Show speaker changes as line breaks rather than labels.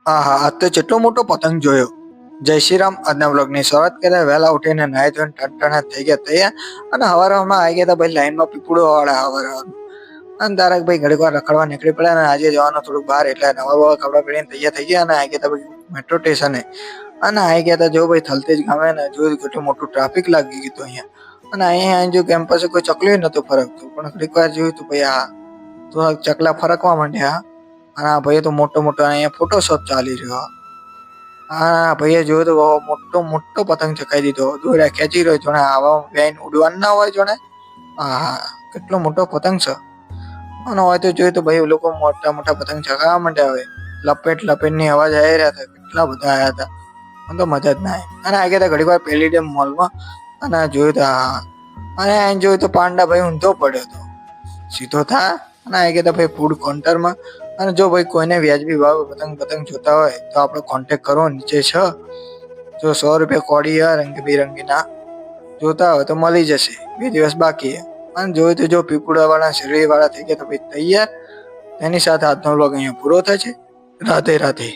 હા હા, આ તો કેટલો મોટો પતંગ જોયો. જય શ્રી રામ. આજના બ્લોગની શરૂઆત કરે વહેલા ઉઠીને નાહી ધોઈને ટણટણા થઈ ગયા તૈયાર અને હવારમાં આવી ગયા હતા ભાઈ લાઈનમાં પીપળો વાળા હવારમાં. અને તારક ભાઈ ઘડીક વાર રખડવા નીકળી પડ્યા અને આજે જવાનું થોડુંક બહાર એટલે નવા બવા કપડા પહેરીને તૈયાર થઈ ગયા અને આવી ગયા હતા મેટ્રો સ્ટેશને. અને આવી ગયા હતા જો ભાઈ થલતેજ ગામે ને જોયું કેટલું મોટું ટ્રાફિક લાગી ગયું હતું અહીંયા. અને અહીંયા જો કેમ્પસે કોઈ ચકલી નતું ફરકતું પણ ઘડીક વાર જોયું તું ભાઈ આ તો ચકલા ફરકવા માંડ્યા. અને આ ભાઈ તો મોટો મોટો અહીંયા ફોટોશોપ ચાલી રહ્યો. હા ભાઈએ જોયું તો મોટો મોટો પતંગ ચકાઈ દીધો દોડ્યા ખેંચી રહ્યો જોણે આવા બેન ઉડવાનું ના હોય જોણે. હા કેટલો મોટો પતંગ છે. અને હોય તો જોયું તો ભાઈ લોકો મોટા મોટા પતંગ ચગાવવા માંડ્યા હવે. લપેટ લપેટ ની અવાજ આવી રહ્યા હતા કેટલા બધા આવ્યા હતા. મને તો મજા જ ના આવી. અને આ ગયા હતા ઘડીક વાર પેલી ડેમ મોલમાં અને જોયું તો હા. અને એને જોયું તો પાંડા ભાઈ ઊંધો પડ્યો હતો. સીધો થા અને આ ગયા હતા ભાઈ ફૂડ કાઉન્ટરમાં. અને જો ભાઈ કોઈને વ્યાજબી ભાવ પતંગ જોતા હોય તો આપણો કોન્ટેક કરો નીચે છે. જો 100 રૂપિયા કોડી રંગબેરંગીના જોતા હોય તો મળી જશે. 2 દિવસ બાકી. અને જોયું તો જો પીપુડા વાળા શેરડી વાળા થઈ ગયા તો ભાઈ તૈયાર. તેની સાથે આજનો વ્લોગ અહીંયા પૂરો થાય છે. રાધે રાધે.